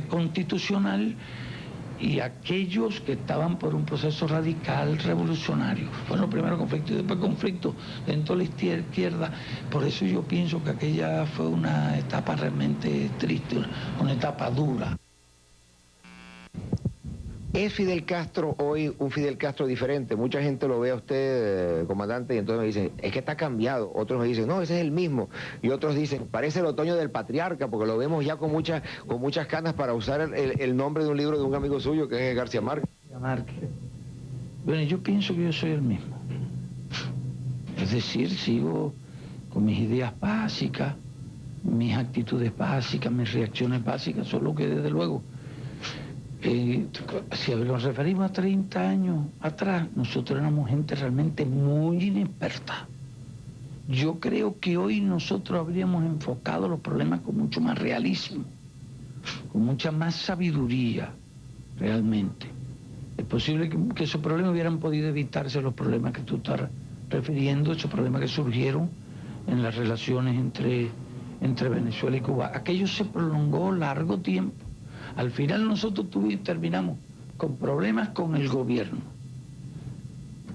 constitucional, y aquellos que estaban por un proceso radical revolucionario. Bueno, primero conflicto y después conflicto dentro de la izquierda. Por eso yo pienso que aquella fue una etapa realmente triste, una etapa dura. ¿Es Fidel Castro hoy un Fidel Castro diferente? Mucha gente lo ve a usted, comandante, y entonces me dicen, es que está cambiado. Otros me dicen, no, ese es el mismo. Y otros dicen, parece el otoño del patriarca, porque lo vemos ya con muchas canas, para usar el nombre de un libro de un amigo suyo, que es García Márquez. Bueno, yo pienso que yo soy el mismo. Es decir, sigo con mis ideas básicas, mis actitudes básicas, mis reacciones básicas, solo que desde luego, si nos referimos a 30 años atrás, nosotros éramos gente realmente muy inexperta. Yo creo que hoy nosotros habríamos enfocado los problemas con mucho más realismo, con mucha más sabiduría, realmente. Es posible que esos problemas hubieran podido evitarse, los problemas que tú estás refiriendo, esos problemas que surgieron en las relaciones entre Venezuela y Cuba. Aquello se prolongó largo tiempo. Al final nosotros terminamos con problemas con el gobierno.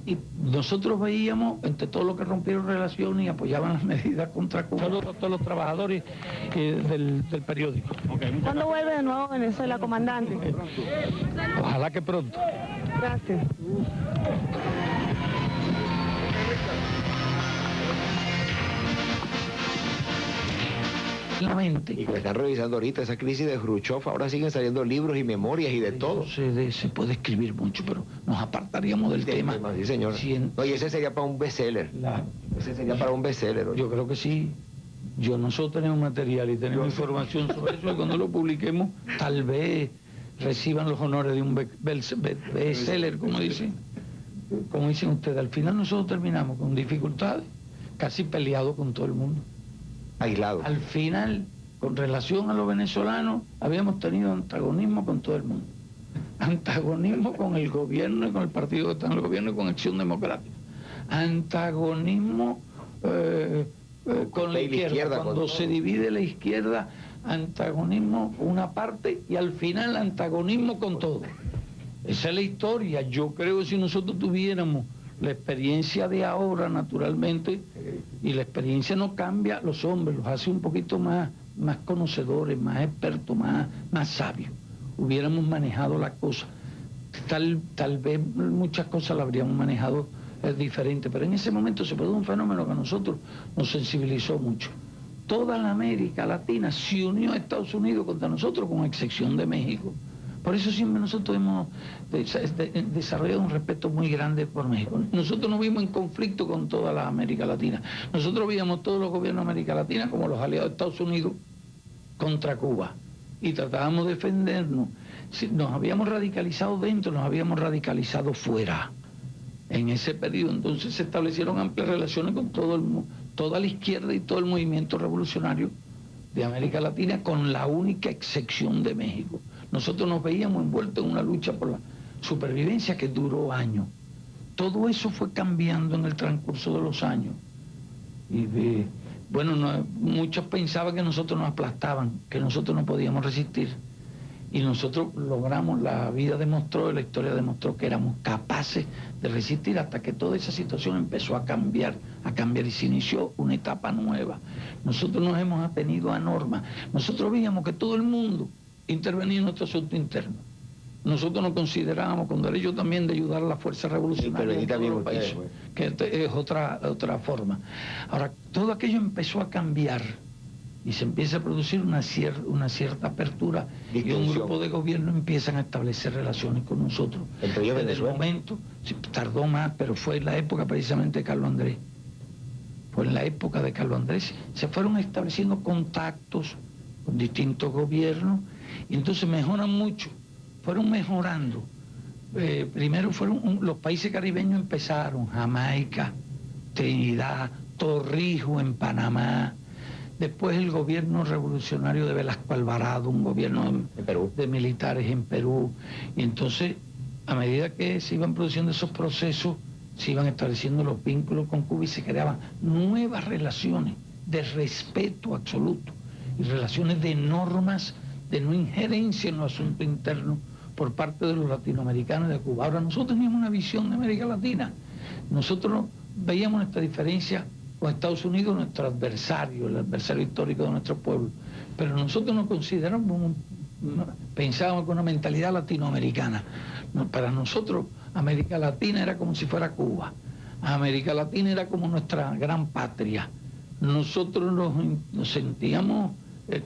Y nosotros veíamos, entre todos los que rompieron relaciones y apoyaban las medidas contra Cuba, todos los trabajadores del periódico. ¿Cuándo vuelve de nuevo a Venezuela, comandante? Ojalá que pronto. Gracias. Y que están revisando ahorita esa crisis de Khrushchev, ahora siguen saliendo libros y memorias y de todo. Se puede escribir mucho, pero nos apartaríamos del tema. Sí, señor. Oye, ese sería para un bestseller. Ese sería para un bestseller. Yo creo que sí. Nosotros tenemos material y tenemos información sobre eso, y cuando lo publiquemos, tal vez reciban los honores de un bestseller, como dicen ustedes. Al final nosotros terminamos con dificultades, casi peleados con todo el mundo. Aislado. Al final, con relación a los venezolanos, habíamos tenido antagonismo con todo el mundo. Antagonismo con el gobierno y con el partido que está en el gobierno y con Acción Democrática. Antagonismo con la izquierda. Cuando se divide la izquierda, antagonismo con una parte, y al final antagonismo con todo. Esa es la historia. Yo creo que si nosotros tuviéramos la experiencia de ahora, naturalmente, y la experiencia no cambia los hombres, los hace un poquito más conocedores, más expertos, más sabios. Hubiéramos manejado la cosa. Tal vez muchas cosas las habríamos manejado diferente, pero en ese momento se produjo un fenómeno que a nosotros nos sensibilizó mucho. Toda la América Latina se unió a Estados Unidos contra nosotros, con excepción de México. Por eso siempre nosotros hemos desarrollado un respeto muy grande por México. Nosotros no vimos en conflicto con toda la América Latina. Nosotros veíamos todos los gobiernos de América Latina como los aliados de Estados Unidos contra Cuba. Y tratábamos de defendernos. Nos habíamos radicalizado dentro, nos habíamos radicalizado fuera. En ese periodo entonces se establecieron amplias relaciones con toda la izquierda y todo el movimiento revolucionario de América Latina, con la única excepción de México. Nosotros nos veíamos envueltos en una lucha por la supervivencia que duró años. Todo eso fue cambiando en el transcurso de los años. Y muchos pensaban que nosotros nos aplastaban, que nosotros no podíamos resistir. Y nosotros logramos, la vida demostró, la historia demostró que éramos capaces de resistir, hasta que toda esa situación empezó a cambiar y se inició una etapa nueva. Nosotros nos hemos atenido a normas. Nosotros veíamos que todo el mundo intervenía en nuestro asunto interno. Nosotros nos considerábamos con derecho también de ayudar a la fuerza revolucionaria en todos los países, que es otra forma. Ahora, todo aquello empezó a cambiar y se empieza a producir una cierta apertura, y un grupo de gobierno empiezan a establecer relaciones con nosotros. Entre ellos Desde el momento, tardó más, pero fue en la época precisamente de Carlos Andrés. Fue en la época de Carlos Andrés. Se fueron estableciendo contactos con distintos gobiernos, y entonces mejoran mucho. Fueron mejorando. Primero los países caribeños empezaron, Jamaica, Trinidad, Torrijos en Panamá. Después el gobierno revolucionario de Velasco Alvarado, un gobierno de militares en Perú. Y entonces, a medida que se iban produciendo esos procesos, se iban estableciendo los vínculos con Cuba y se creaban nuevas relaciones de respeto absoluto y relaciones de normas de no injerencia en los asuntos internos por parte de los latinoamericanos de Cuba. Ahora, nosotros teníamos una visión de América Latina. Nosotros veíamos nuestra diferencia con Estados Unidos, nuestro adversario, el adversario histórico de nuestro pueblo. Pero nosotros nos consideramos, pensábamos con una mentalidad latinoamericana. Para nosotros, América Latina era como si fuera Cuba. América Latina era como nuestra gran patria. Nosotros nos sentíamos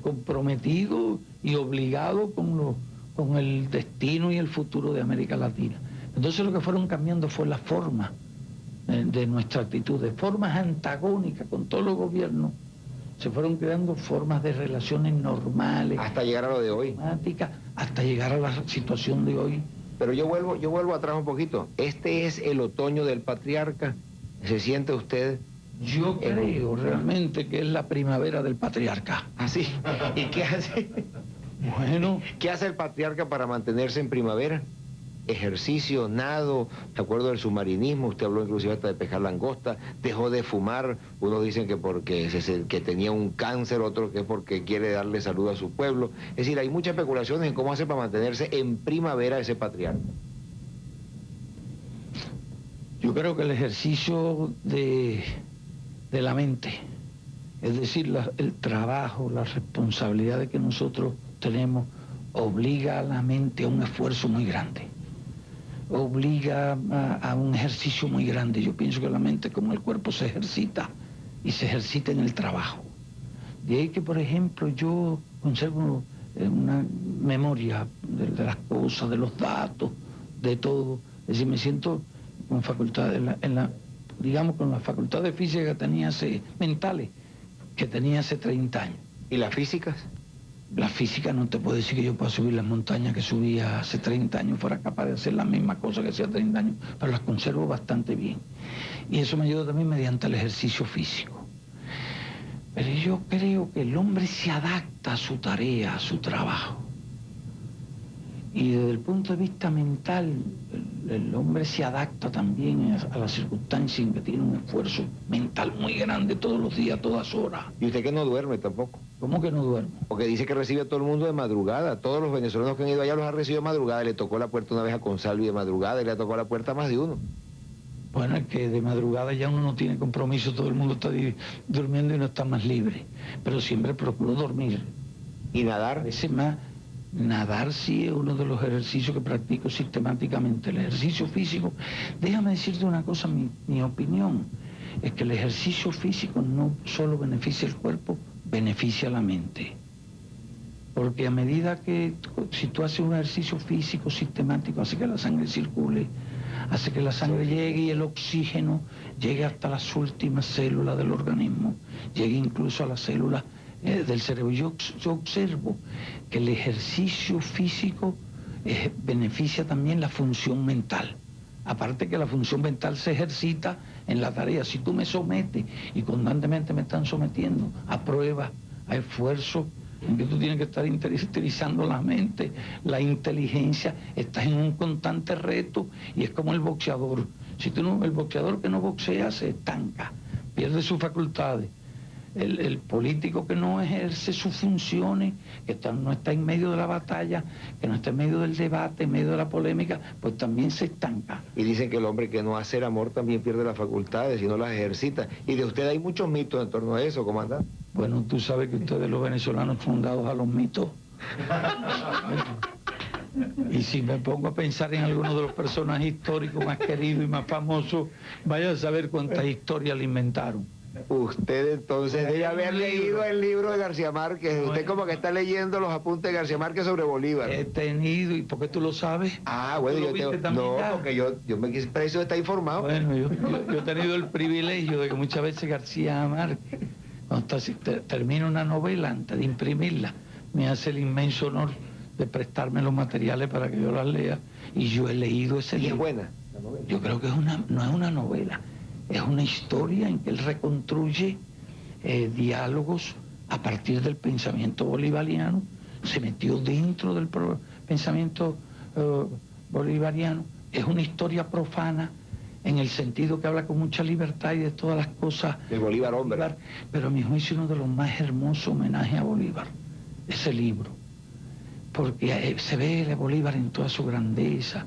comprometidos y obligados con el destino y el futuro de América Latina. Entonces lo que fueron cambiando fue la forma de nuestra actitud, de formas antagónicas con todos los gobiernos. Se fueron creando formas de relaciones normales. Hasta llegar a lo de hoy. Hasta llegar a la situación de hoy. Pero yo vuelvo atrás un poquito. Este es el otoño del patriarca. ¿Se siente usted? Yo creo realmente que es la primavera del patriarca. ¿Ah, sí? ¿Y qué hace? Bueno. ¿Qué hace el patriarca para mantenerse en primavera? Ejercicio, nado, me acuerdo del submarinismo, usted habló inclusive hasta de pescar langosta, dejó de fumar, unos dicen que porque que tenía un cáncer, otros que es porque quiere darle salud a su pueblo. Es decir, hay muchas especulaciones en cómo hace para mantenerse en primavera ese patriarca. Yo creo que el ejercicio de la mente, es decir, el trabajo, la responsabilidad que nosotros tenemos, obliga a la mente a un esfuerzo muy grande, obliga a un ejercicio muy grande. Yo pienso que la mente, como el cuerpo, se ejercita y se ejercita en el trabajo. De ahí que, por ejemplo, yo conservo una memoria de las cosas, de los datos, de todo. Es decir, me siento con facultad, digamos, con las facultades físicas que tenía mentales, que tenía hace 30 años. ¿Y las físicas? La física no te puedo decir que yo pueda subir las montañas que subía hace 30 años, fuera capaz de hacer la misma cosa que hacía 30 años, pero las conservo bastante bien. Y eso me ayuda también mediante el ejercicio físico. Pero yo creo que el hombre se adapta a su tarea, a su trabajo. Y desde el punto de vista mental, el hombre se adapta también a las circunstancias en que tiene un esfuerzo mental muy grande todos los días, todas horas. ¿Y usted que no duerme tampoco? ¿Cómo que no duermo? Porque dice que recibe a todo el mundo de madrugada. Todos los venezolanos que han ido allá los ha recibido de madrugada. Le tocó la puerta una vez a Consalvi de madrugada y le tocó la puerta a más de uno. Bueno, es que de madrugada ya uno no tiene compromiso, todo el mundo está durmiendo y no está más libre. Pero siempre procuro dormir. ¿Y nadar? A veces más. Nadar sí es uno de los ejercicios que practico sistemáticamente. El ejercicio físico, déjame decirte una cosa, mi opinión es que el ejercicio físico no solo beneficia el cuerpo, beneficia la mente. Porque a medida que, si tú haces un ejercicio físico sistemático, hace que la sangre circule, hace que la sangre llegue y el oxígeno llegue hasta las últimas células del organismo, llegue incluso a las células del cerebro. Yo observo que el ejercicio físico beneficia también la función mental. Aparte que la función mental se ejercita en la tarea. Si tú me sometes y constantemente me están sometiendo a pruebas, a esfuerzos, en que tú tienes que estar utilizando la mente, la inteligencia, estás en un constante reto y es como el boxeador. El boxeador que no boxea se estanca, pierde sus facultades. El político que no ejerce sus funciones, que no está en medio de la batalla, que no está en medio del debate, en medio de la polémica, pues también se estanca. Y dicen que el hombre que no hace el amor también pierde las facultades y no las ejercita. Y de usted hay muchos mitos en torno a eso, comandante. Bueno, tú sabes que ustedes los venezolanos son dados a los mitos. Y si me pongo a pensar en algunos de los personajes históricos más queridos y más famosos, vaya a saber cuántas historias le inventaron. Usted entonces debe haber leído el libro de García Márquez. Bueno, usted como que está leyendo los apuntes de García Márquez sobre Bolívar. He tenido, ¿y por qué tú lo sabes? Ah, bueno, porque yo me quise para eso está informado. Bueno, yo he tenido el privilegio de que muchas veces García Márquez, cuando termina una novela, antes de imprimirla, me hace el inmenso honor de prestarme los materiales para que yo las lea, y yo he leído ese libro. ¿Y es buena la novela? Yo creo que no es una novela. Es una historia en que él reconstruye diálogos a partir del pensamiento bolivariano, se metió dentro del pensamiento bolivariano. Es una historia profana en el sentido que habla con mucha libertad y de todas las cosas de Bolívar, hombre. Pero a mi juicio uno de los más hermosos homenajes a Bolívar, ese libro. porque se ve a Bolívar en toda su grandeza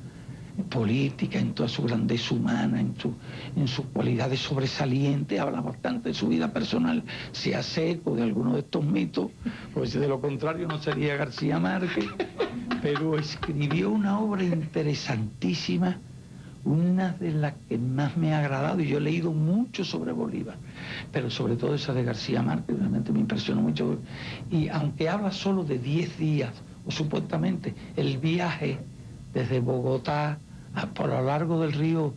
política, en toda su grandeza humana, en sus cualidades sobresalientes. Habla bastante de su vida personal, se hace eco de algunos de estos mitos, pues de lo contrario no sería García Márquez, pero escribió una obra interesantísima, una de las que más me ha agradado, y yo he leído mucho sobre Bolívar, pero sobre todo esa de García Márquez, realmente me impresionó mucho, y aunque habla solo de 10 días, o supuestamente el viaje desde Bogotá por lo largo del río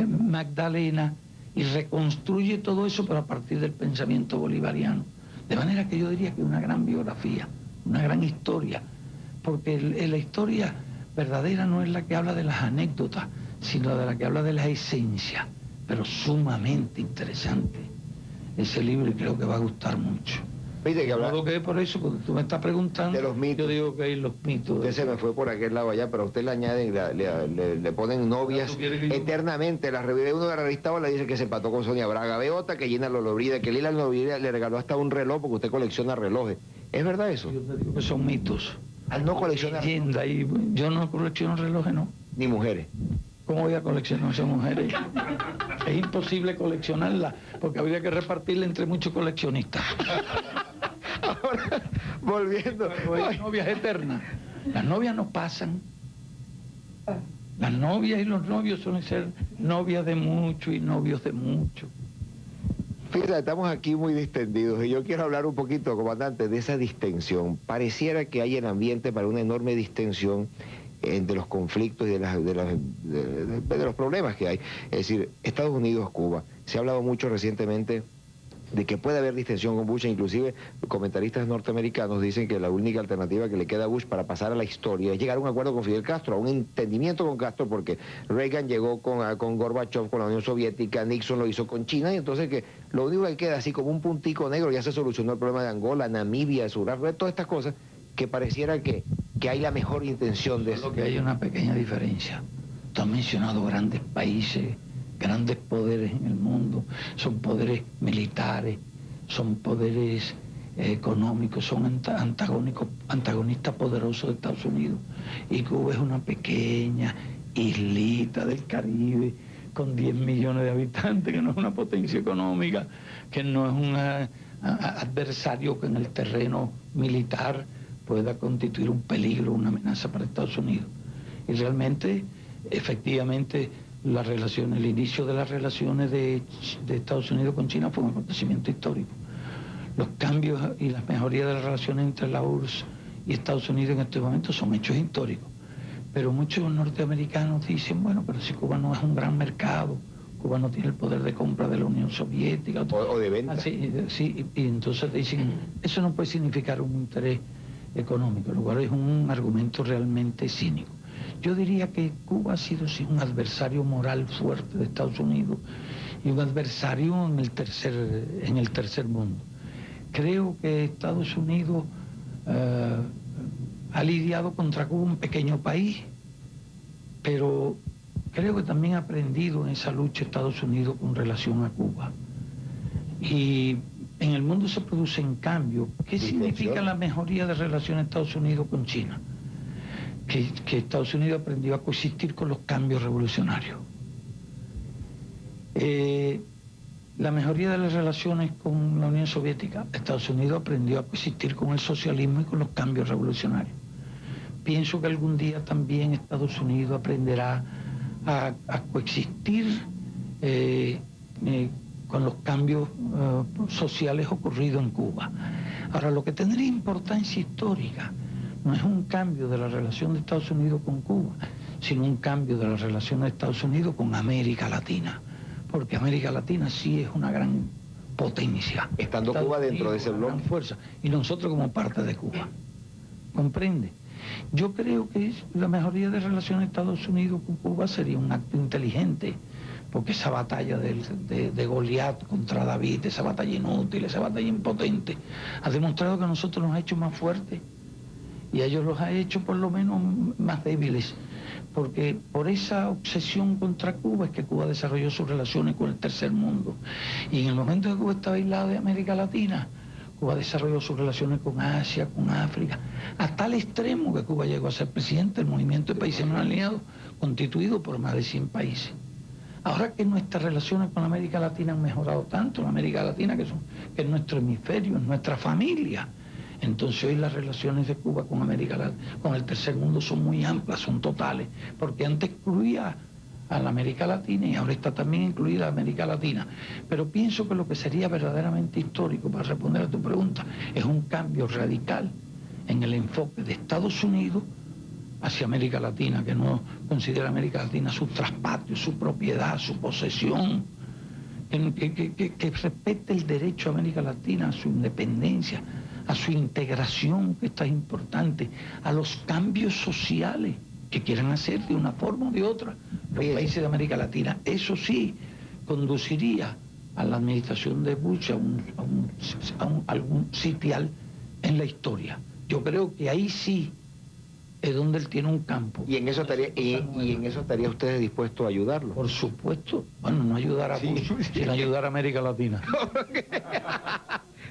Magdalena, y reconstruye todo eso, pero a partir del pensamiento bolivariano. De manera que yo diría que una gran biografía, una gran historia, porque la historia verdadera no es la que habla de las anécdotas, sino de la que habla de la esencia, pero sumamente interesante ese libro, y creo que va a gustar mucho. Viste que hablar que por eso, porque tú me estás preguntando, de los mitos. yo digo que hay los mitos. Usted se me fue por aquel lado allá, pero a usted le añaden, le ponen novias eternamente. La revista, uno de la revista le dice que se empató con Sonia Braga, ve otra que Gina Lollobrigida, que Lila Lollobrigida le regaló hasta un reloj porque usted colecciona relojes. ¿Es verdad eso? Yo te digo que son mitos. Al no coleccionar... Leyenda, y yo no colecciono relojes, ¿no? Ni mujeres. ¿Cómo voy a coleccionar esas mujeres? Es imposible coleccionarlas, porque habría que repartirla entre muchos coleccionistas. Ahora, volviendo... Hay novias eternas. Las novias no pasan. Las novias y los novios suelen ser novias de mucho y novios de mucho. Fíjate, estamos aquí muy distendidos y yo quiero hablar un poquito, comandante, de esa distensión. Pareciera que hay el ambiente para una enorme distensión de los conflictos y de los problemas que hay. Es decir, Estados Unidos, Cuba. Se ha hablado mucho recientemente de que puede haber distensión con Bush, e inclusive comentaristas norteamericanos dicen que la única alternativa que le queda a Bush para pasar a la historia es llegar a un acuerdo con Fidel Castro, a un entendimiento con Castro, porque Reagan llegó con Gorbachev, con la Unión Soviética, Nixon lo hizo con China, y entonces que lo único que queda así como un puntico negro, ya se solucionó el problema de Angola, Namibia, Sudáfrica, todas estas cosas, que pareciera que hay la mejor intención de eso. Solo que hay una pequeña diferencia. Tú has mencionado grandes países, grandes poderes en el mundo, son poderes militares, son poderes económicos, son antagonistas poderosos de Estados Unidos. Y Cuba es una pequeña islita del Caribe con 10 millones de habitantes, que no es una potencia económica, que no es un adversario que en el terreno militar pueda constituir un peligro, una amenaza para Estados Unidos. Y realmente, efectivamente, el inicio de las relaciones de Estados Unidos con China fue un acontecimiento histórico. Los cambios y las mejorías de las relaciones entre la URSS y Estados Unidos en este momento son hechos históricos. Pero muchos norteamericanos dicen, bueno, pero si Cuba no es un gran mercado, Cuba no tiene el poder de compra de la Unión Soviética. O de venta. Sí, y entonces dicen, eso no puede significar un interés económico, lo cual es un argumento realmente cínico. Yo diría que Cuba ha sido sí un adversario moral fuerte de Estados Unidos y un adversario en el tercer mundo. Creo que Estados Unidos ha lidiado contra Cuba, un pequeño país, pero creo que también ha aprendido en esa lucha Estados Unidos con relación a Cuba. Y en el mundo se producen cambios. ¿Qué significa la mejoría de relaciones de Estados Unidos con China? Que Estados Unidos aprendió a coexistir con los cambios revolucionarios. La mejoría de las relaciones con la Unión Soviética, Estados Unidos aprendió a coexistir con el socialismo y con los cambios revolucionarios. Pienso que algún día también Estados Unidos aprenderá a coexistir con los cambios sociales ocurridos en Cuba. Ahora, lo que tendría importancia histórica no es un cambio de la relación de Estados Unidos con Cuba, sino un cambio de la relación de Estados Unidos con América Latina, porque América Latina sí es una gran potencia. Estando Cuba dentro de ese bloque. Gran fuerza, y nosotros como parte de Cuba. ¿Comprende? Yo creo que la mejoría de relaciones de Estados Unidos con Cuba sería un acto inteligente, porque esa batalla de Goliat contra David, esa batalla inútil, esa batalla impotente, ha demostrado que a nosotros nos ha hecho más fuertes y a ellos los ha hecho por lo menos más débiles, porque por esa obsesión contra Cuba es que Cuba desarrolló sus relaciones con el tercer mundo. Y en el momento que Cuba estaba aislado de América Latina, Cuba desarrolló sus relaciones con Asia, con África, a tal extremo que Cuba llegó a ser presidente del movimiento de países no alineados, constituido por más de 100 países. Ahora que nuestras relaciones con América Latina han mejorado tanto, la América Latina que es nuestro hemisferio, es nuestra familia, entonces hoy las relaciones de Cuba con América Latina, con el tercer mundo son muy amplias, son totales, porque antes excluía a la América Latina y ahora está también incluida América Latina. Pero pienso que lo que sería verdaderamente histórico, para responder a tu pregunta, es un cambio radical en el enfoque de Estados Unidos hacia América Latina, que no considera América Latina su traspatio, su propiedad, su posesión, que respete el derecho a América Latina, a su independencia, a su integración, que está importante, a los cambios sociales que quieran hacer de una forma o de otra los países de América Latina. Eso sí conduciría a la administración de Bush a algún sitial en la historia. Yo creo que ahí sí es donde él tiene un campo. ¿Y en eso estaría usted dispuesto a ayudarlo? Por supuesto. Bueno, no ayudar a Bush, sino ayudar a América Latina.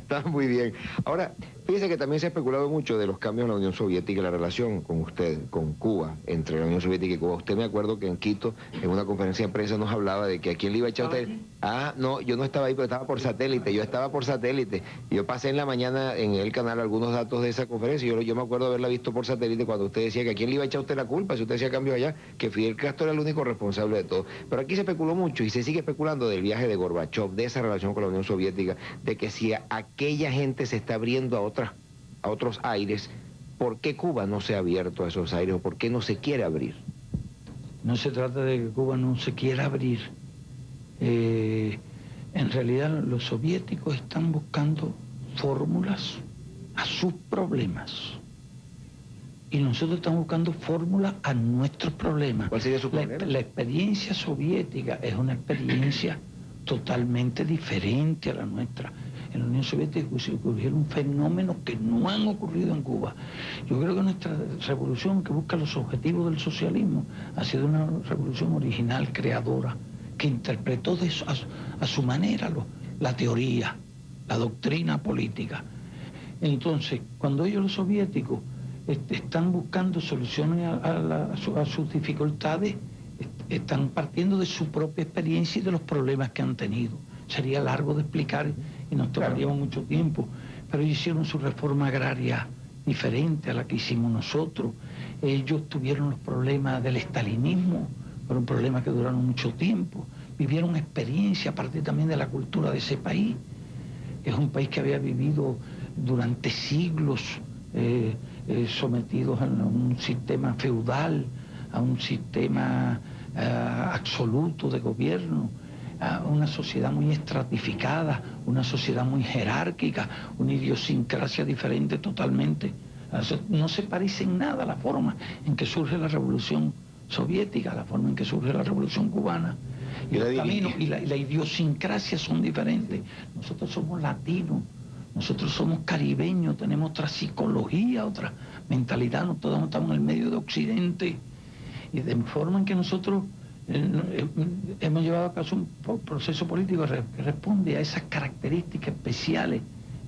Está muy bien. Ahora, fíjese que también se ha especulado mucho de los cambios en la Unión Soviética y la relación con usted, con Cuba, entre la Unión Soviética y Cuba. Usted, me acuerdo que en Quito, en una conferencia de prensa, nos hablaba de que a quién le iba a echar usted. Ah, no, yo no estaba ahí, pero estaba por satélite. Yo estaba por satélite. Yo pasé en la mañana en el canal algunos datos de esa conferencia. Yo me acuerdo haberla visto por satélite cuando usted decía que a quién le iba a echar usted la culpa si usted hacía cambios allá, que Fidel Castro era el único responsable de todo. Pero aquí se especuló mucho y se sigue especulando del viaje de Gorbachov, de esa relación con la Unión Soviética, de que si aquella gente se está abriendo a otros aires, ¿por qué Cuba no se ha abierto a esos aires o por qué no se quiere abrir? No se trata de que Cuba no se quiera abrir. En realidad los soviéticos están buscando fórmulas a sus problemas. Y nosotros estamos buscando fórmulas a nuestros problemas. ¿Cuál sería su problema? La experiencia soviética es una experiencia totalmente diferente a la nuestra. En la Unión Soviética ocurrieron fenómenos que no han ocurrido en Cuba. Yo creo que nuestra revolución, que busca los objetivos del socialismo, ha sido una revolución original, creadora, que interpretó a su manera la teoría, la doctrina política. Entonces, cuando ellos los soviéticos están buscando soluciones a sus dificultades, están partiendo de su propia experiencia y de los problemas que han tenido. Sería largo de explicar y nos tomaríamos mucho tiempo, pero ellos hicieron su reforma agraria diferente a la que hicimos nosotros. Ellos tuvieron los problemas del estalinismo, fueron problemas que duraron mucho tiempo. Vivieron experiencia a partir también de la cultura de ese país. Es un país que había vivido durante siglos sometidos a un sistema feudal, a un sistema absoluto de gobierno, a una sociedad muy estratificada, una sociedad muy jerárquica, una idiosincrasia diferente totalmente. No se parece en nada a la forma en que surge la revolución soviética, a la forma en que surge la revolución cubana. Y los caminos y la idiosincrasia son diferentes. Nosotros somos latinos, nosotros somos caribeños, tenemos otra psicología, otra mentalidad, nosotros estamos en el medio de Occidente, y de forma en que nosotros hemos llevado a cabo un proceso político que responde a esas características especiales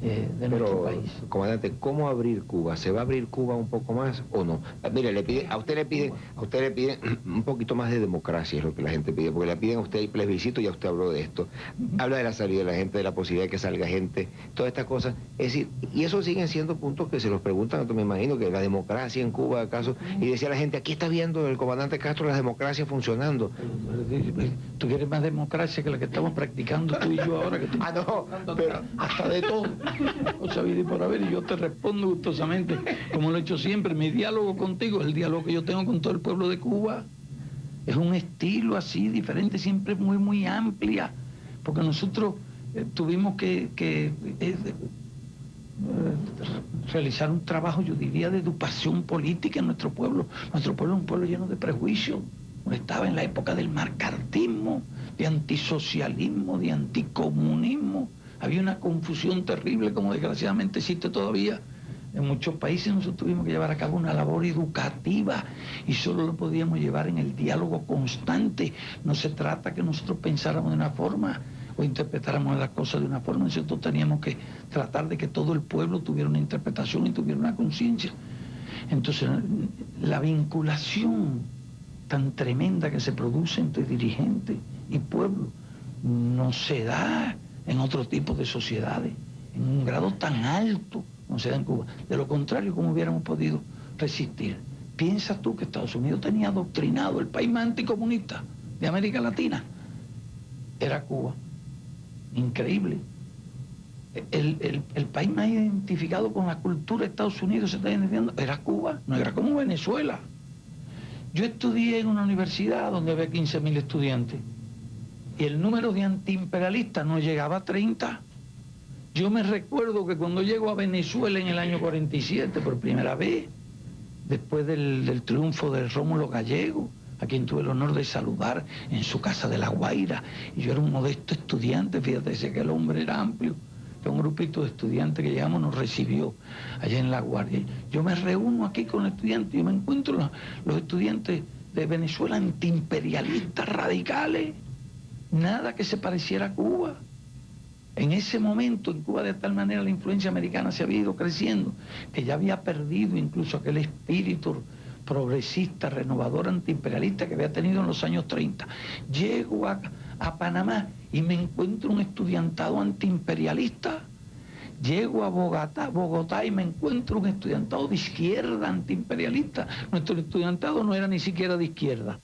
de nuestro país. Comandante, ¿cómo abrir Cuba? ¿Se va a abrir Cuba un poco más o no? Mire, a usted le piden un poquito más de democracia, es lo que la gente pide, porque le piden a usted el plebiscito, ya usted habló de esto. Habla de la salida de la gente, de la posibilidad de que salga gente, todas estas cosas. Es decir, y eso siguen siendo puntos que se los preguntan, me imagino, que la democracia en Cuba, ¿acaso? Y decía la gente, aquí está viendo el comandante Castro la democracia funcionando. ¿Tú quieres más democracia que la que estamos practicando tú y yo ahora? Que no, pero hasta de todo. O sea, y por haber, y yo te respondo gustosamente, como lo he hecho siempre. Mi diálogo contigo es el diálogo que yo tengo con todo el pueblo de Cuba. Es un estilo así, diferente, siempre muy, muy amplia, porque nosotros tuvimos que realizar un trabajo, yo diría, de educación política en nuestro pueblo. Nuestro pueblo es un pueblo lleno de prejuicios. Estaba en la época del macartismo, de antisocialismo, de anticomunismo. Había una confusión terrible, como desgraciadamente existe todavía en muchos países. Nosotros tuvimos que llevar a cabo una labor educativa y solo lo podíamos llevar en el diálogo constante. No se trata que nosotros pensáramos de una forma o interpretáramos las cosas de una forma. Nosotros teníamos que tratar de que todo el pueblo tuviera una interpretación y tuviera una conciencia. Entonces, la vinculación tan tremenda que se produce entre dirigentes y pueblo no se da en otro tipo de sociedades, en un grado tan alto como se da en Cuba. De lo contrario, ¿cómo hubiéramos podido resistir? ¿Piensas tú que Estados Unidos tenía adoctrinado el país más anticomunista de América Latina? Era Cuba. Increíble. El país más identificado con la cultura de Estados Unidos, se está diciendo, era Cuba, no era como Venezuela. Yo estudié en una universidad donde había 15.000 estudiantes y el número de antiimperialistas no llegaba a 30. Yo me recuerdo que cuando llego a Venezuela en el año 47, por primera vez, después del triunfo de Rómulo Gallego, a quien tuve el honor de saludar en su casa de La Guaira, y yo era un modesto estudiante, fíjate, decía que el hombre era amplio, que un grupito de estudiantes que llegamos nos recibió allá en La Guardia. Yo me reúno aquí con los estudiantes, yo me encuentro los estudiantes de Venezuela antiimperialistas radicales, nada que se pareciera a Cuba. En ese momento en Cuba de tal manera la influencia americana se había ido creciendo, que ya había perdido incluso aquel espíritu progresista, renovador, antiimperialista que había tenido en los años 30. Llego a Panamá y me encuentro un estudiantado antiimperialista. Llego a Bogotá y me encuentro un estudiantado de izquierda antiimperialista. Nuestro estudiantado no era ni siquiera de izquierda.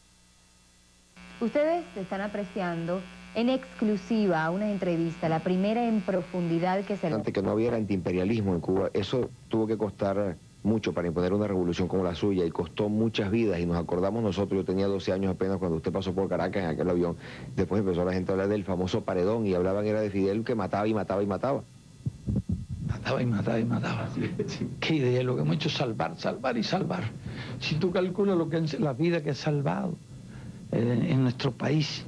Ustedes están apreciando en exclusiva una entrevista, la primera en profundidad que se... Antes que no hubiera antiimperialismo en Cuba, eso tuvo que costar mucho para imponer una revolución como la suya y costó muchas vidas y nos acordamos nosotros, yo tenía 12 años apenas cuando usted pasó por Caracas en aquel avión, después empezó la gente a hablar del famoso paredón y hablaban era de Fidel que mataba y mataba y mataba. Mataba y mataba y mataba. Qué idea, lo que hemos hecho, salvar, salvar y salvar. Si tú calculas lo que la vida que ha salvado en nuestro país,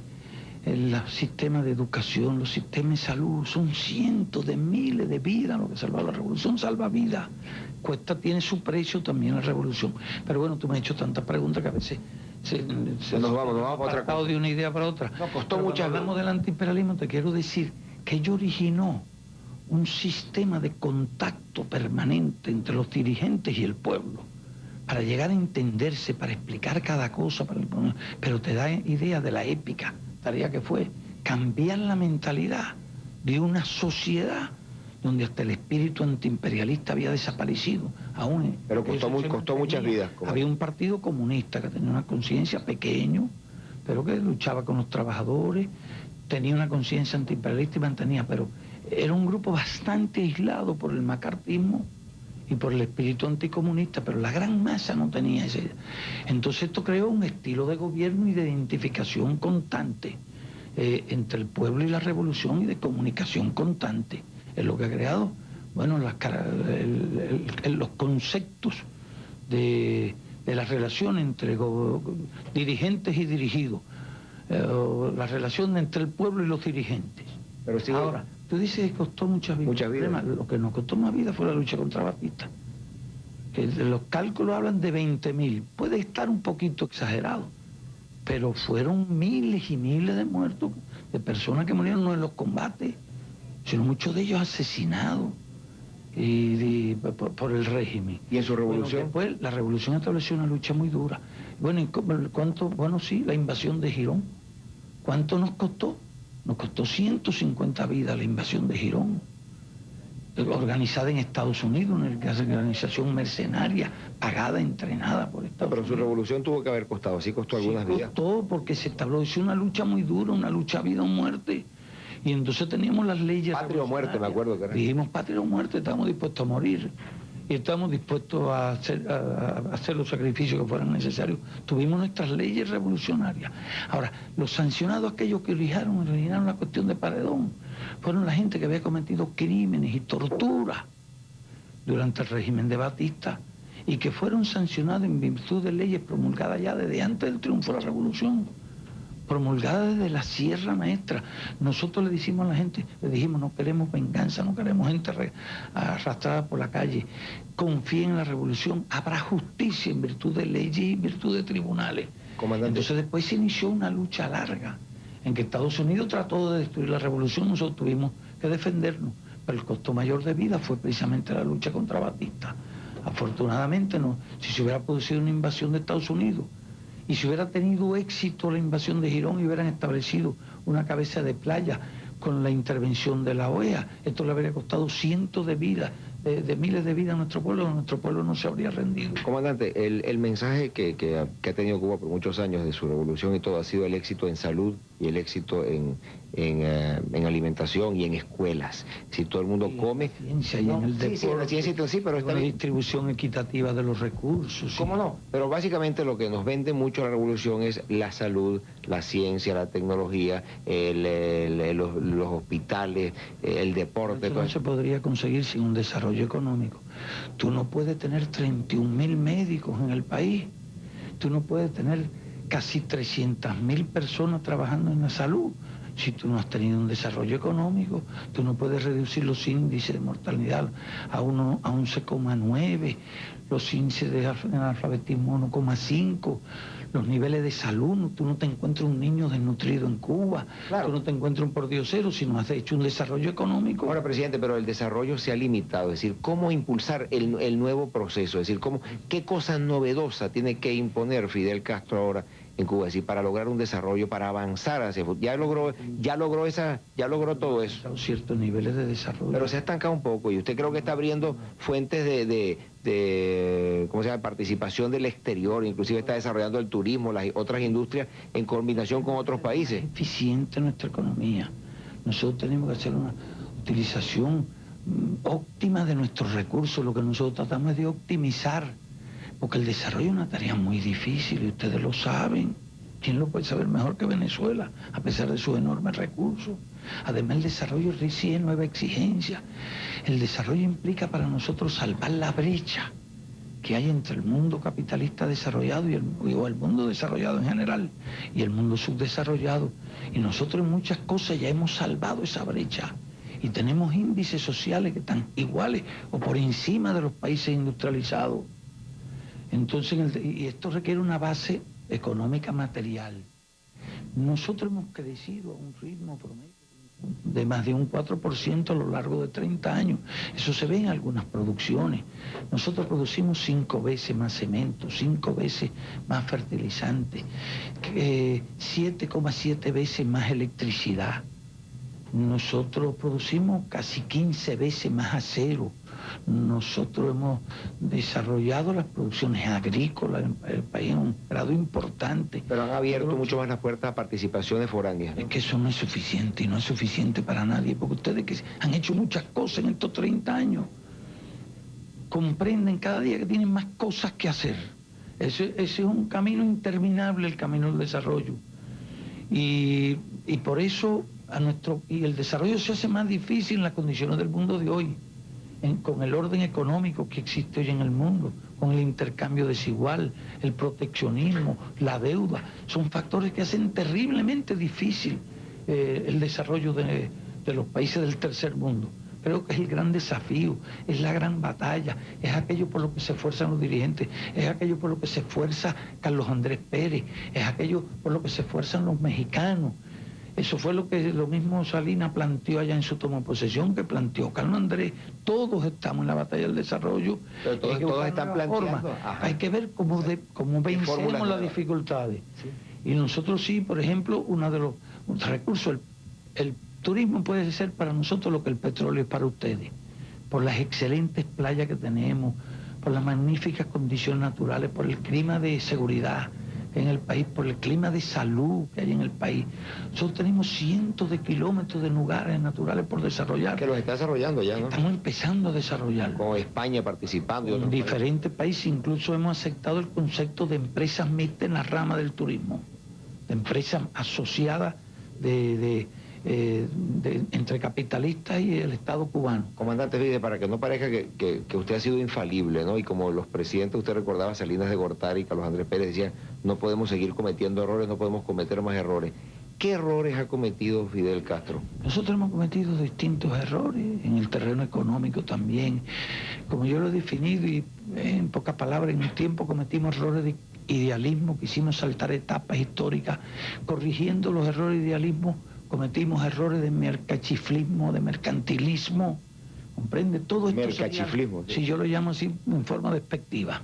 el sistema de educación, los sistemas de salud, son cientos de miles de vidas lo que salva la revolución, salva vidas. Cuesta, tiene su precio también la revolución. Pero bueno, tú me has hecho tantas preguntas que a veces nos vamos para otra cosa. De una idea para otra. Nos costó mucho. mucho. Cuando hablamos del antiimperialismo, te quiero decir que ello originó un sistema de contacto permanente entre los dirigentes y el pueblo, para llegar a entenderse, para explicar cada cosa, pero te da idea de la épica tarea que fue cambiar la mentalidad de una sociedad donde hasta el espíritu antiimperialista había desaparecido. Aún, pero costó muchas vidas. Había un partido comunista que tenía una conciencia pequeño, pero que luchaba con los trabajadores, tenía una conciencia antiimperialista y mantenía, pero era un grupo bastante aislado por el macartismo y por el espíritu anticomunista, pero la gran masa no tenía esa idea. Entonces esto creó un estilo de gobierno y de identificación constante entre el pueblo y la revolución y de comunicación constante. Es lo que ha creado, bueno, los conceptos de la relación entre dirigentes y dirigidos, la relación entre el pueblo y los dirigentes. Pero sí, ahora, tú dices que costó muchas vidas. Muchas vidas. Lo que nos costó más vida fue la lucha contra Batista. Que los cálculos hablan de 20.000. Puede estar un poquito exagerado, pero fueron miles y miles de muertos, de personas que murieron no en los combates, sino muchos de ellos asesinados por el régimen. ¿Y en su revolución? Bueno, después la revolución estableció una lucha muy dura. Bueno, bueno, sí, la invasión de Girón. ¿Cuánto nos costó? Nos costó 150 vidas la invasión de Girón, organizada en Estados Unidos, una organización mercenaria, pagada, entrenada por Estados Unidos. Pero su revolución tuvo que haber costado, sí costó algunas vidas. Costó porque se estableció una lucha muy dura, una lucha vida o muerte. Y entonces teníamos las leyes... Patria o muerte, me acuerdo que era. Dijimos patria o muerte, estábamos dispuestos a morir. Y estábamos dispuestos a hacer los sacrificios que fueran necesarios. Tuvimos nuestras leyes revolucionarias. Ahora, los sancionados, aquellos que originaron la cuestión de paredón, fueron la gente que había cometido crímenes y torturas durante el régimen de Batista y que fueron sancionados en virtud de leyes promulgadas ya desde antes del triunfo de la revolución, promulgadas desde la Sierra Maestra. Nosotros le decimos a la gente, le dijimos, no queremos venganza, no queremos gente arrastrada por la calle, confíen en la revolución, habrá justicia en virtud de leyes y en virtud de tribunales. Comandante. Entonces después se inició una lucha larga en que Estados Unidos trató de destruir la revolución, nosotros tuvimos que defendernos, pero el costo mayor de vida fue precisamente la lucha contra Batista. Afortunadamente, no, si se hubiera producido una invasión de Estados Unidos y si hubiera tenido éxito la invasión de Girón y hubieran establecido una cabeza de playa con la intervención de la OEA, esto le habría costado cientos de vidas, de miles de vidas a nuestro pueblo no se habría rendido. Comandante, el mensaje que ha tenido Cuba por muchos años de su revolución y todo ha sido el éxito en salud y el éxito en alimentación y en escuelas. Si todo el mundo come... En la ciencia y en el deporte, sí, en la ciencia sí, pero está una bien. distribución equitativa de los recursos. ¿Cómo no? Pero básicamente lo que nos vende mucho la revolución es la salud, la ciencia, la tecnología, los hospitales, el deporte. Eso no se podría conseguir sin un desarrollo económico. Tú no puedes tener 31.000 médicos en el país. Tú no puedes tener casi 300.000 personas trabajando en la salud si tú no has tenido un desarrollo económico. Tú no puedes reducir los índices de mortalidad a 11,9, los índices de analfabetismo 1,5, los niveles de salud. Tú no te encuentras un niño desnutrido en Cuba, claro. Tú no te encuentras un pordiosero si no has hecho un desarrollo económico. Ahora, presidente, pero el desarrollo se ha limitado, es decir, ¿cómo impulsar el nuevo proceso? Es decir, ¿qué cosa novedosa tiene que imponer Fidel Castro ahora en Cuba? Es decir, para lograr un desarrollo, para avanzar hacia el futuro. Ya logró todo eso. Ciertos niveles de desarrollo. Pero se ha estancado un poco y usted creo que está abriendo fuentes de ¿cómo se llama?, participación del exterior, inclusive está desarrollando el turismo, las otras industrias en combinación con otros países. Es eficiente nuestra economía. Nosotros tenemos que hacer una utilización óptima de nuestros recursos. Lo que nosotros tratamos es de optimizar, porque el desarrollo es una tarea muy difícil y ustedes lo saben. ¿Quién lo puede saber mejor que Venezuela, a pesar de sus enormes recursos? Además, el desarrollo recibe nueva exigencia. El desarrollo implica para nosotros salvar la brecha que hay entre el mundo capitalista desarrollado y el mundo desarrollado en general y el mundo subdesarrollado. Y nosotros en muchas cosas ya hemos salvado esa brecha y tenemos índices sociales que están iguales o por encima de los países industrializados. Entonces, y esto requiere una base económica material. Nosotros hemos crecido a un ritmo promedio de más de un 4% a lo largo de 30 años. Eso se ve en algunas producciones. Nosotros producimos 5 veces más cemento, 5 veces más fertilizante, 7,7 veces más electricidad. Nosotros producimos casi 15 veces más acero. Nosotros hemos desarrollado las producciones agrícolas en el país en un grado importante. Pero han abierto mucho más las puertas a participaciones foráneas, ¿no? Es que eso no es suficiente y no es suficiente para nadie, porque ustedes que han hecho muchas cosas en estos 30 años comprenden cada día que tienen más cosas que hacer. Ese es un camino interminable, el camino del desarrollo. Y por eso el desarrollo se hace más difícil en las condiciones del mundo de hoy, con el orden económico que existe hoy en el mundo, con el intercambio desigual, el proteccionismo, la deuda. Son factores que hacen terriblemente difícil el desarrollo de los países del tercer mundo. Creo que es el gran desafío, es la gran batalla, es aquello por lo que se esfuerzan los dirigentes, es aquello por lo que se esfuerza Carlos Andrés Pérez, es aquello por lo que se esfuerzan los mexicanos. Eso fue lo mismo Salinas planteó allá en su toma de posesión, que planteó Carlos Andrés. Todos estamos en la batalla del desarrollo. Pero todos están planteando. Hay que ver cómo vencemos las dificultades. Sí. Y nosotros sí, por ejemplo, uno de los recursos, el turismo puede ser para nosotros lo que el petróleo es para ustedes, por las excelentes playas que tenemos, por las magníficas condiciones naturales, por el clima de seguridad en el país, por el clima de salud que hay en el país. Nosotros tenemos cientos de kilómetros de lugares naturales por desarrollar. Que los está desarrollando ya, ¿no? Estamos empezando a desarrollar. Con España participando. Y en diferentes países, incluso hemos aceptado el concepto de empresas mixtas en la rama del turismo, de empresas asociadas entre capitalistas y el Estado cubano. Comandante Vide, para que no parezca que usted ha sido infalible, ¿no? Y como los presidentes, usted recordaba Salinas de Gortari y Carlos Andrés Pérez decían, no podemos seguir cometiendo errores, no podemos cometer más errores. ¿Qué errores ha cometido Fidel Castro? Nosotros hemos cometido distintos errores, en el terreno económico también. Como yo lo he definido, y en pocas palabras, en un tiempo cometimos errores de idealismo, quisimos saltar etapas históricas, corrigiendo los errores de idealismo, cometimos errores de mercachiflismo, de mercantilismo, ¿comprende? Todo esto Mercachiflismo. si yo lo llamo así en forma despectiva,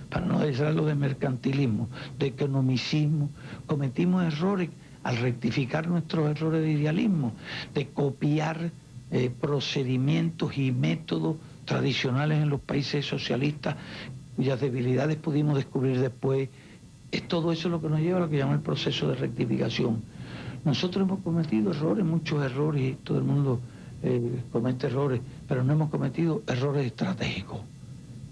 para no decir lo de mercantilismo, de economicismo, cometimos errores al rectificar nuestros errores de idealismo, de copiar procedimientos y métodos tradicionales en los países socialistas, cuyas debilidades pudimos descubrir después. Todo eso es lo que nos lleva a lo que llama el proceso de rectificación. Nosotros hemos cometido errores, muchos errores, y todo el mundo comete errores, pero no hemos cometido errores estratégicos.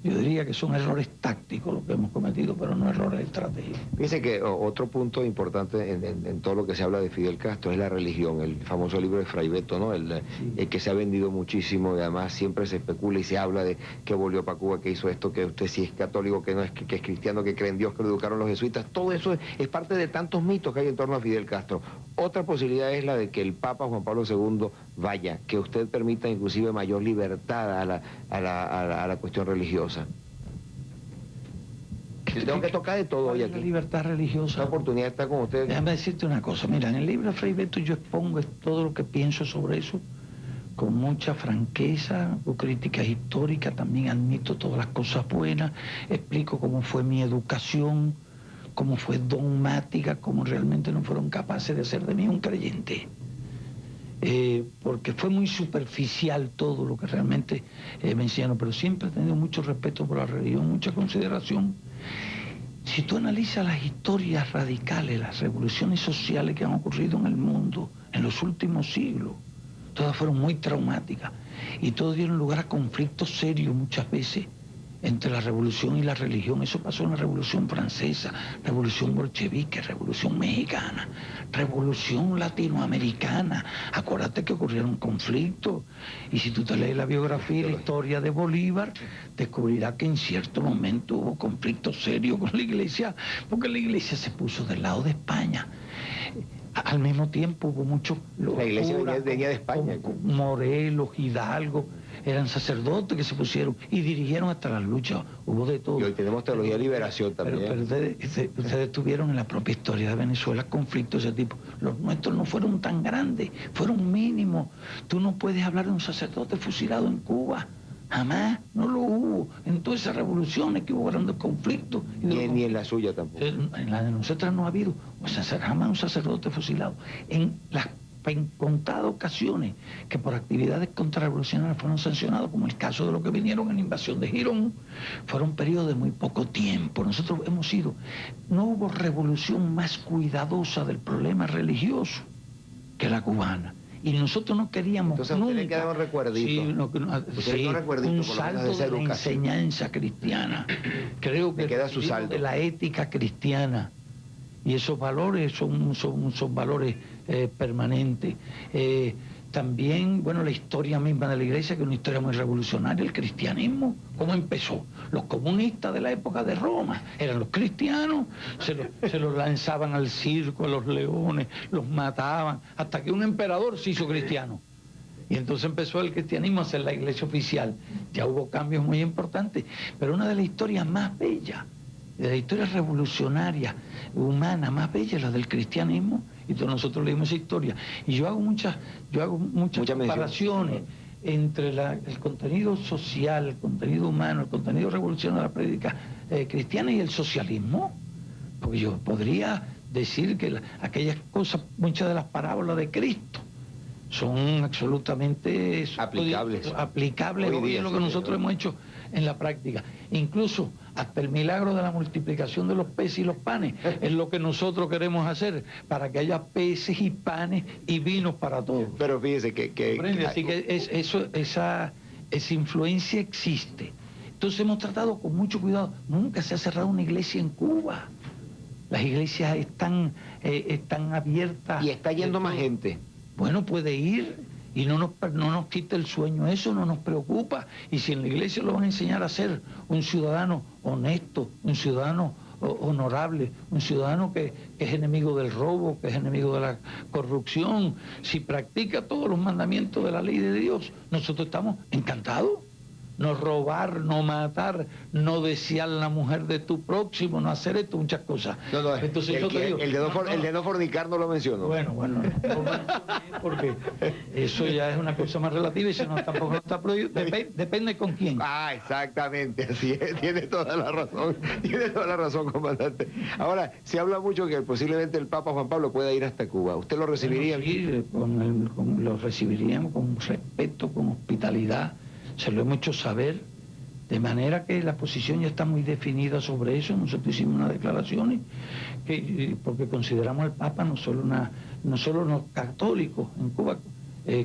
Yo diría que son errores tácticos los que hemos cometido, pero no errores estratégicos. Fíjense que otro punto importante en todo lo que se habla de Fidel Castro es la religión, el famoso libro de Fray Beto, ¿no? El que se ha vendido muchísimo, y además siempre se especula y se habla de que volvió para Cuba, que hizo esto, que usted sí es católico, que no es, que es cristiano, que cree en Dios, que lo educaron los jesuitas. Todo eso es parte de tantos mitos que hay en torno a Fidel Castro. Otra posibilidad es la de que el Papa Juan Pablo II vaya, que usted permita inclusive mayor libertad a la cuestión religiosa. Tengo que tocar de todo hoy aquí. La libertad religiosa. La oportunidad está con usted. Déjame decirte una cosa. Mira, en el libro de Fray Beto yo expongo todo lo que pienso sobre eso con mucha franqueza, con críticas históricas, también admito todas las cosas buenas, explico cómo fue mi educación, cómo fue dogmática, cómo realmente no fueron capaces de hacer de mí un creyente. Porque fue muy superficial todo lo que realmente me enseñaron, pero siempre he tenido mucho respeto por la religión, mucha consideración. Si tú analizas las historias radicales, las revoluciones sociales que han ocurrido en el mundo en los últimos siglos, todas fueron muy traumáticas y todas dieron lugar a conflictos serios muchas veces entre la revolución y la religión. Eso pasó en la Revolución Francesa, Revolución Bolchevique, Revolución Mexicana, Revolución Latinoamericana. Acuérdate que ocurrieron conflictos. Y si tú te lees la biografía y la historia de Bolívar, descubrirás que en cierto momento hubo conflictos serios con la Iglesia, porque la Iglesia se puso del lado de España. Al mismo tiempo hubo muchos... La Iglesia venía de España. Morelos, Hidalgo, eran sacerdotes que se pusieron y dirigieron hasta las luchas, hubo de todo. Y hoy tenemos teología de liberación también. Pero ustedes tuvieron en la propia historia de Venezuela conflictos de ese tipo. Los nuestros no fueron tan grandes, fueron mínimos. Tú no puedes hablar de un sacerdote fusilado en Cuba. Jamás, no lo hubo. En todas esas revoluciones que hubo grandes conflictos. Ni en la suya tampoco. En la de nosotras no ha habido jamás un sacerdote fusilado. En las contadas ocasiones que por actividades contrarrevolucionarias fueron sancionados, como el caso de los que vinieron en la invasión de Girón, fueron periodos de muy poco tiempo. Nosotros no hubo revolución más cuidadosa del problema religioso que la cubana. Y nosotros no queríamos. Entonces a usted le queda un recuerdito. Un salto de la enseñanza cristiana. Creo que queda su saldo de la ética cristiana. Y esos valores son valores permanentes. También, bueno, la historia misma de la Iglesia, que es una historia muy revolucionaria, el cristianismo, ¿cómo empezó? Los comunistas de la época de Roma eran los cristianos, se los lanzaban al circo, a los leones, los mataban, hasta que un emperador se hizo cristiano. Y entonces empezó el cristianismo a ser la iglesia oficial. Ya hubo cambios muy importantes, pero una de las historias más bellas, de la historia revolucionaria, humana, más bella, es la del cristianismo, y todos nosotros leímos esa historia. Y yo hago muchas comparaciones entre el contenido social, el contenido humano, el contenido revolucionario de la prédica cristiana y el socialismo, porque yo podría decir que aquellas cosas, muchas de las parábolas de Cristo, son absolutamente aplicables hoy en lo que nosotros hemos hecho en la práctica. Incluso hasta el milagro de la multiplicación de los peces y los panes es lo que nosotros queremos hacer, para que haya peces y panes y vinos para todos. Pero fíjese Así que esa influencia existe. Entonces hemos tratado con mucho cuidado. Nunca se ha cerrado una iglesia en Cuba. Las iglesias están abiertas. Y está yendo más gente. Bueno, puede ir y no nos quita el sueño, eso no nos preocupa. Y si en la iglesia lo van a enseñar a ser un ciudadano honesto, un ciudadano honorable, un ciudadano que es enemigo del robo, que es enemigo de la corrupción, si practica todos los mandamientos de la ley de Dios, nosotros estamos encantados. No robar, no matar, no desear la mujer de tu próximo, no hacer esto, muchas cosas. No, entonces yo te digo, el de no fornicar no lo menciono. Bueno, no porque eso ya es una cosa más relativa y si no tampoco está prohibido, depende con quién. Ah, exactamente, así es, tiene toda la razón, comandante. Ahora, se habla mucho que posiblemente el Papa Juan Pablo pueda ir hasta Cuba. ¿Usted lo recibiría? Bueno, sí, lo recibiríamos con respeto, con hospitalidad. Se lo hemos hecho saber, de manera que la posición ya está muy definida sobre eso. Nosotros hicimos unas declaraciones porque consideramos al Papa no solo los católicos en Cuba,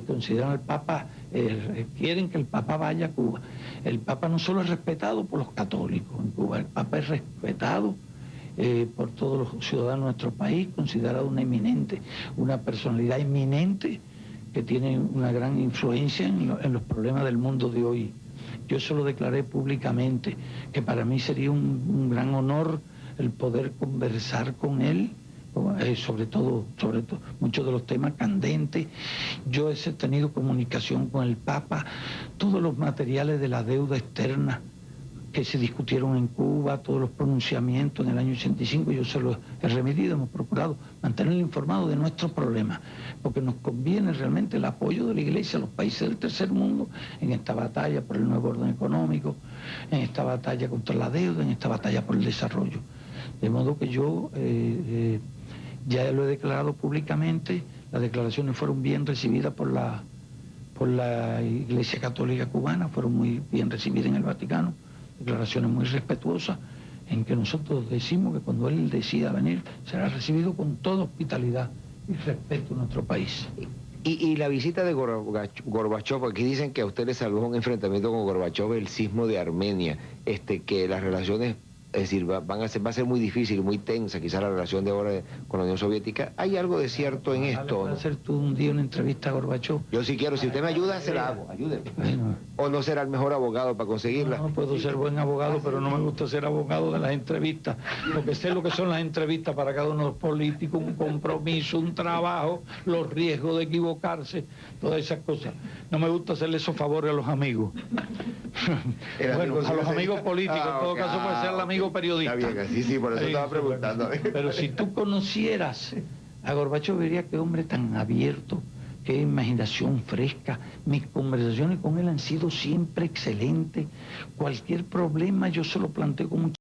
consideran al Papa, quieren que el Papa vaya a Cuba. El Papa no solo es respetado por los católicos en Cuba, el Papa es respetado por todos los ciudadanos de nuestro país, considerado una personalidad eminente, que tiene una gran influencia en los problemas del mundo de hoy. Yo eso lo declaré públicamente, que para mí sería un gran honor el poder conversar con él, sobre todo muchos de los temas candentes. Yo he tenido comunicación con el Papa, todos los materiales de la deuda externa que se discutieron en Cuba, todos los pronunciamientos en el año 85, yo se los he remitido, hemos procurado mantenerlo informado de nuestros problemas, porque nos conviene realmente el apoyo de la Iglesia a los países del tercer mundo en esta batalla por el nuevo orden económico, en esta batalla contra la deuda, en esta batalla por el desarrollo. De modo que yo ya lo he declarado públicamente, las declaraciones fueron bien recibidas por la Iglesia Católica Cubana, fueron muy bien recibidas en el Vaticano, declaraciones muy respetuosas, en que nosotros decimos que cuando él decida venir será recibido con toda hospitalidad y respeto en nuestro país. Y la visita de Gorbachov, aquí dicen que a usted le salvó un enfrentamiento con Gorbachov, el sismo de Armenia, que las relaciones, es decir, va a ser muy difícil, muy tensa, quizás la relación de ahora con la Unión Soviética. ¿Hay algo de cierto en esto? ¿Puedes hacer tú un día una entrevista a Gorbachov? Yo sí quiero, si usted me ayuda, se la hago, ayúdeme. Bueno, ¿O no será el mejor abogado para conseguirla? No puedo ser buen abogado, pero no me gusta ser abogado de las entrevistas, porque sé lo que son las entrevistas para cada uno de los políticos, un compromiso, un trabajo, los riesgos de equivocarse, todas esas cosas. No me gusta hacerle esos favores a los amigos. Bueno, a los amigos políticos, en todo caso puede ser el amigo periodista. Está bien, sí, por eso estaba preguntando. Pero si tú conocieras a Gorbachov, verías que hombre tan abierto, qué imaginación fresca. Mis conversaciones con él han sido siempre excelentes. Cualquier problema yo se lo planteo con mucha